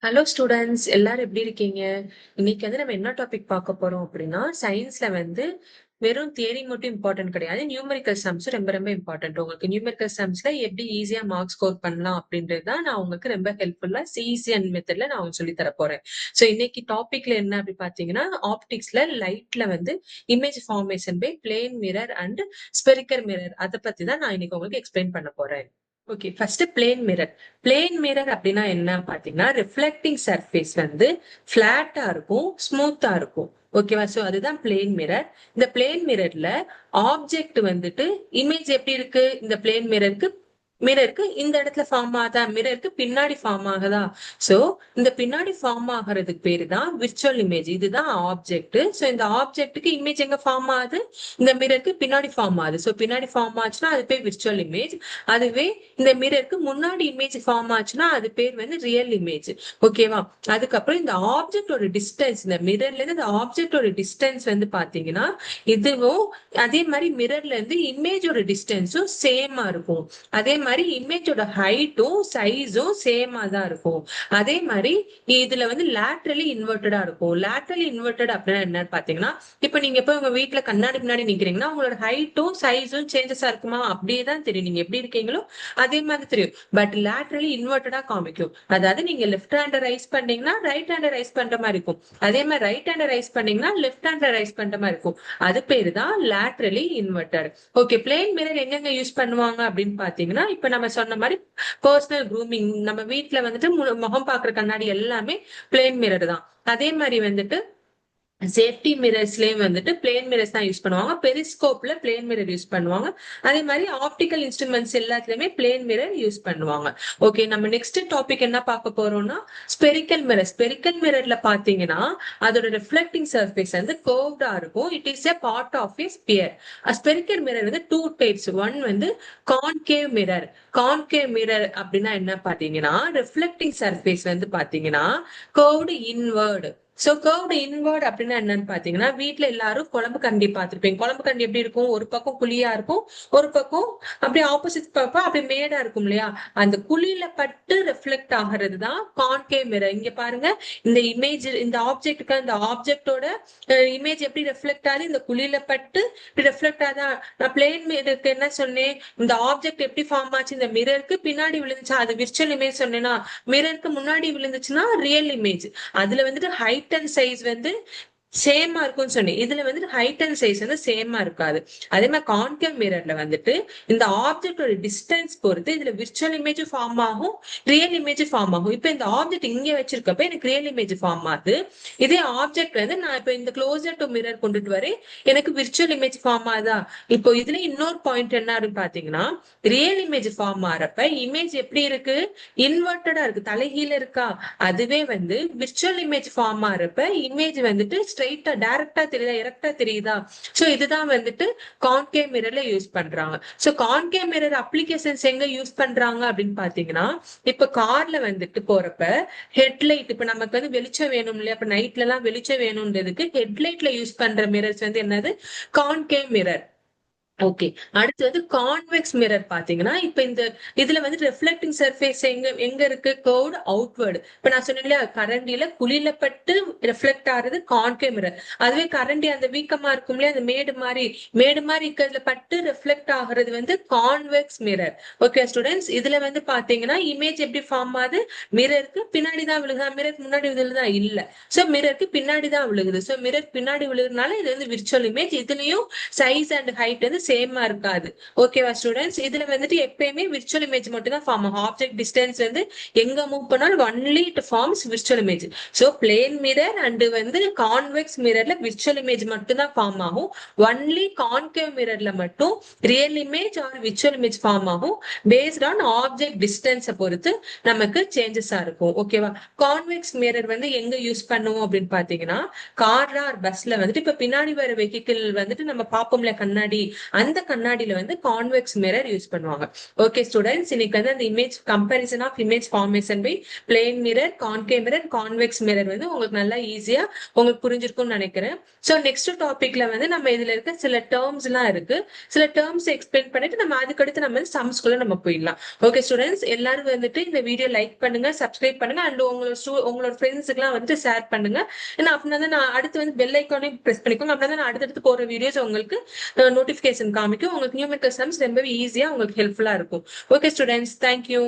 Hello students, எல்லாரும் எப்படி இருக்கீங்க? இன்னைக்கு வந்து நம்ம என்ன டாபிக் பார்க்க போறோம் அப்படின்னா, சயின்ஸ்ல வந்து வெறும் தியரி மட்டும் இம்பார்ட்டன்ட் கிடையாது. நியூமெரிக்கல் சம்ஸும் ரொம்ப ரொம்ப இம்பார்ட்டன்ட். உங்களுக்கு நியூமெரிக்கல் சம்ஸ்ல எப்படி ஈஸியா மார்க் ஸ்கோர் பண்ணலாம் அப்படின்றது தான் நான் உங்களுக்கு ரொம்ப ஹெல்ப்ஃபுல்லா சிஇசி அண்ட் மெத்தட்ல நான் உங்களுக்கு சொல்லி தர போறேன். ஸோ இன்னைக்கு டாபிக்ல என்ன அப்படி பார்த்தீங்கன்னா, ஆப்டிக்ஸ்ல லைட்ல வந்து image formation by plane mirror and spherical mirror அதை பத்தி தான் நான் இன்னைக்கு உங்களுக்கு எக்ஸ்பிளைன் பண்ண போறேன். Okay, first plane mirror. Plane mirror அப்படின்னா என்ன பாத்தீங்கன்னா, ரிஃப்ளெக்டிங் சர்ஃபேஸ் வந்து பிளாட்டா இருக்கும், ஸ்மூத்தா இருக்கும். ஓகேவா? சோ அதுதான் பிளேன் மிரர். இந்த பிளேன் மிரர்ல ஆப்ஜெக்ட் வந்துட்டு இமேஜ் எப்படி இருக்கு? இந்த பிளேன் மிரருக்கு இந்த இடத்துல ஃபார்ம் ஆகுதா, மிரருக்கு பின்னாடி ஃபார்ம் ஆகுதா? சோ இந்த பின்னாடி ஃபார்ம் ஆகுறதுக்கு பேரு தான் விர்ச்சுவல் இமேஜ். இதுதான் ஆப்ஜெக்ட். சோ இந்த ஆப்ஜெக்ட்டுக்கு இமேஜ் எங்க ஃபார்ம் ஆகுது? இந்த மிரருக்கு பின்னாடி ஃபார்ம் ஆகுது. சோ பின்னாடி ஃபார்ம் ஆச்சுன்னா அது பேர் விர்ச்சுவல் இமேஜ். அதுவே இந்த மிரருக்கு முன்னாடி இமேஜ் ஃபார்ம் ஆச்சுன்னா அது பேர் வந்து ரியல் இமேஜ். ஓகேவா? அதுக்கப்புறம் இந்த ஆப்ஜெக்டோட டிஸ்டன்ஸ், இந்த மிரர்ல இருந்து இந்த ஆப்ஜெக்டோட டிஸ்டன்ஸ் வந்து பாத்தீங்கன்னா, இதுவும் அதே மாதிரி மிரர்ல இருந்து இமேஜோட டிஸ்டன்ஸும் சேமா இருக்கும். அதே மாதிரி இமேஜோட ஹைட்டும் சைஸும் சேமா தான் இருக்கும். அதே மாதிரி இதுல வந்து லேட்ரலி இன்வெர்டடா இருக்கும். லேட்ரலி இன்வெர்டட் அப்படின்னா என்னன்னு பாத்தீங்கன்னா, இப்ப நீங்க இப்ப உங்க வீட்டுல கண்ணாடி முன்னாடி நிக்கிறீங்கன்னா உங்களோட ஹைட்டும் சைஸும் சேஞ்சஸா இருக்குமா? அப்படியே தான் தெரியும். நீங்க எப்படி இருக்கீங்களோ அதே மாதிரி தெரியும். பட் லேட்ரலி இன்வெர்டடா காமிக்கும். அதாவது நீங்க லெஃப்ட் ஹேண்ட் ரைஸ் பண்ணீங்கன்னா ரைட் ஹேண்ட் ரைஸ் பண்ற மாதிரி இருக்கும். அதே மாதிரி ரைட் ஹேண்ட் ரைஸ் பண்ணீங்கன்னா லெஃப்ட் ஹேண்ட் ரைஸ் பண்ற மாதிரி இருக்கும். அது பேரு தான் laterally inverter. Okay, plane mirror எங்கெங்க யூஸ் பண்ணுவாங்க அப்படின்னு பாத்தீங்கன்னா, இப்ப நம்ம சொன்ன மாதிரி பர்சனல் க்ரூமிங், நம்ம வீட்டுல வந்துட்டு முகம் பாக்குற கண்ணாடி எல்லாமே பிளேன் மிரர் தான். அதே மாதிரி வந்துட்டு சேஃப்டி மிரர்ஸ்லயும் வந்துட்டு பிளேன் மிரர்ஸ் தான் யூஸ் பண்ணுவாங்க. பெரிஸ்கோப்ல பிளேன் மிரர் யூஸ் பண்ணுவாங்க. அதே மாதிரி ஆப்டிக்கல் இன்ஸ்ட்ருமெண்ட்ஸ் எல்லாத்துலயுமே பிளேன் மிரர் யூஸ் பண்ணுவாங்க. ஓகே, நம்ம நெக்ஸ்ட் டாபிக் என்ன பார்க்க போறோம்னா ஸ்பெரிக்கல் மிரர். ஸ்பெரிக்கல் மிரர்ல பாத்தீங்கன்னா அதோட ரிஃப்ளெக்டிங் சர்ஃபேஸ் வந்து கர்வ்டா இருக்கும். It is a part of a sphere. Spherical mirror வந்து டூ டைப்ஸ். ஒன் வந்து கான்கேவ் மிரர். கான்கேவ் மிரர் அப்படின்னா என்ன பாத்தீங்கன்னா, ரிஃப்ளெக்டிங் சர்ஃபேஸ் வந்து பாத்தீங்கன்னா curved inward. So curved inward அப்படின்னா என்னன்னு பாத்தீங்கன்னா, வீட்டுல எல்லாரும் குழம்பு கண்டி பார்த்திருப்பீங்க. குழம்பு கண்டி எப்படி இருக்கும்? ஒரு பக்கம் குழியா இருக்கும், ஒரு பக்கம் அப்படியே ஆப்போசிட் பக்கம் அப்படியே மேடா இருக்கும் இல்லையா? அந்த குழியில பட்டு ரிஃப்ளெக்ட் ஆகிறது தான் கான்கேவ் மிரர். இங்க பாருங்க, இந்த இமேஜ், இந்த ஆப்ஜெக்ட்டுக்கு இந்த ஆப்ஜெக்டோட இமேஜ் எப்படி ரிஃப்ளெக்ட் ஆகுது? இந்த குழியில பட்டு ரிஃப்ளெக்ட் ஆகுதா? நான் பிளேன் மிரருக்கு என்ன சொன்னேன்? இந்த ஆப்ஜெக்ட் எப்படி ஃபார்ம் ஆச்சு? இந்த மிரருக்கு பின்னாடி விழுந்துச்சா? அது விர்ச்சுவல் இமேஜ் சொன்னேன்னா, மிரருக்கு முன்னாடி விழுந்துச்சுன்னா ரியல் இமேஜ். அதுல வந்துட்டு ஹைட் அண்ட் சைஸ் வந்து சேமா இருக்கும்னு சொன்னேன். இதுல வந்துட்டு ஹைட் அண்ட் சைஸ் வந்து சேமா இருக்காது. அதே மாதிரி கான்கேவ் மிரர்ல வந்துட்டு இந்த ஆப்ஜெக்டோட டிஸ்டன்ஸ் பொறுத்து இதுல விர்ச்சுவல் இமேஜ் ஃபார்ம் ஆகும், ரியல் இமேஜ் ஃபார்ம் ஆகும். இப்ப இந்த ஆப்ஜெக்ட் இங்க வச்சிருக்கப்ப எனக்கு ரியல் இமேஜ் ஃபார்ம் ஆகுது. இதே ஆப்ஜெக்ட் வந்து நான் இப்ப இந்த க்ளோசர் டு மிரர் கொண்டுட்டு வரேன், எனக்கு விர்ச்சுவல் இமேஜ் ஃபார்ம் ஆகுதா? இப்போ இதுல இன்னொரு பாயிண்ட் என்ன பாத்தீங்கன்னா, ரியல் இமேஜ் ஃபார்ம் ஆறப்ப இமேஜ் எப்படி இருக்கு? இன்வெர்டடா இருக்கு, தலைகீழ இருக்கா? அதுவே வந்து விர்ச்சுவல் இமேஜ் ஃபார்ம் ஆறப்ப இமேஜ் வந்துட்டு ஸ்ட்ரைட்டா டைரக்டா தெரியுதா, எரெக்டா தெரியுதா? சோ இதுதான் வந்துட்டு கான்கேவ் மிரர்ல யூஸ் பண்றாங்க. சோ கான்கேவ் மிரர் அப்ளிகேஷன்ஸ் எங்க யூஸ் பண்றாங்க அப்படின்னு பாத்தீங்கன்னா, இப்ப கார்ல வந்துட்டு போறப்ப ஹெட்லைட், இப்ப நமக்கு வந்து வெளிச்சம் வேணும் இல்லையா? இப்ப நைட்ல எல்லாம் வெளிச்சம் வேணும்ன்றதுக்கு ஹெட்லைட்ல யூஸ் பண்ற மிரர்ஸ் வந்து என்னது? Concave mirror. ஓகே, அடுத்து வந்து கான்வெக்ஸ் மிரர் பாத்தீங்கன்னா, இப்ப இந்த இதுல வந்து ரிஃப்ளெக்டிங் சர்ஃபேஸ் எங்க எங்க இருக்கு? Curved outward. இப்ப நான் சொன்னேன் இல்லையா, கரண்டில குழியில பட்டு ரிஃப்ளெக்ட் ஆறது கான்கேவ் மிரர். அதுவே கரண்டி அந்த வீக்கமா இருக்கும் இல்லையா, அந்த மேடு மாதிரி இருக்கிறதுல பட்டு ரிஃப்ளெக்ட் ஆகுறது வந்து கான்வெக்ஸ் மிரர். ஓகே ஸ்டூடெண்ட்ஸ், இதுல வந்து பாத்தீங்கன்னா இமேஜ் எப்படி ஃபார்ம் ஆகுது? மிரருக்கு பின்னாடி தான் விழுகுதா, மிரருக்கு முன்னாடி விழுகுதா? இல்ல. சோ மிரருக்கு பின்னாடி தான் விழுகுது. சோ மிரர் பின்னாடி விழுகுறதுனால இது வந்து விர்ச்சுவல் இமேஜ். இதுலயும் சைஸ் அண்ட் ஹைட் வந்து சேமா இருக்காது. ஓகேவா ஸ்டூடெண்ட்ஸ்? இதுல வந்துட்டு எப்பயுமே விர்ச்சுவல் இமேஜ் மட்டும் தான் ஃபார்ம் ஆகும். ஆப்ஜெக்ட் டிஸ்டன்ஸ் வந்து எங்க மூவ் பண்ணாலும் only it forms virtual image. So plane mirror and வந்து கான்வெக்ஸ் மிரர்ல விர்ச்சுவல் இமேஜ் மட்டும் தான் ஃபார்ம் ஆகும். ஒன்லி கான்கேவ் மிரர்ல மட்டும் real image or virtual image form ஆகும். பேஸ்ட் ஆன் ஆப்ஜெக்ட் டிஸ்டன்ஸை பொறுத்து நமக்கு சேஞ்சஸா இருக்கும். ஓகேவா? கான்வெக்ஸ் மிரர் வந்து எங்க யூஸ் பண்ணுவோம் அப்படின்னு பாத்தீங்கன்னா, கார்ல ஆர் பஸ்ல வந்துட்டு இப்ப பின்னாடி வர வெஹிக்கிள் வந்துட்டு நம்ம பாப்போம்ல கண்ணாடி, அந்த கண்ணாடியில வந்து கான்வெக்ஸ் மிரர் யூஸ் பண்ணுவாங்க. ஓகே ஸ்டூடெண்ட்ஸ், இன்னைக்கு வந்து அந்த image comparison of image formation by plane mirror, concave mirror, convex mirror வந்து உங்களுக்கு நல்லா ஈஸியா உங்களுக்கு புரிஞ்சிருக்கும்னு நினைக்கிறேன். ஸோ நெக்ஸ்ட் டாபிக்ல வந்து நம்ம இதுல இருக்க சில டேர்ம்ஸ் எல்லாம் இருக்கு, சில டேர்ம்ஸ் எக்ஸ்பிளைன் பண்ணிட்டு நம்ம அதுக்கடுத்து நம்ம சம்ஸ்குள்ள நம்ம போயிடலாம். ஓகே ஸ்டூடெண்ட்ஸ், எல்லாரும் வந்துட்டு இந்த வீடியோ லைக் பண்ணுங்க, சப்ஸ்கிரைப் பண்ணுங்க, அண்ட் உங்களோட ஃப்ரெண்ட்ஸுக்கு எல்லாம் வந்து ஷேர் பண்ணுங்க. ஏன்னா அப்படின்னா தான் நான் அடுத்து வந்து பெல் ஐக்கானையும் பிரஸ் பண்ணிக்கோங்க. அப்படின்னா நான் அடுத்தடுத்து போற வீடியோஸ் உங்களுக்கு நோட்டிபிகேஷன் காமிக்கும். உங்களுக்கு நியூமெரிக்கல் சம்ஸ் ரொம்பவே ஈஸியா உங்களுக்கு ஹெல்ப்ஃபுல்லா இருக்கும். Okay students, thank you.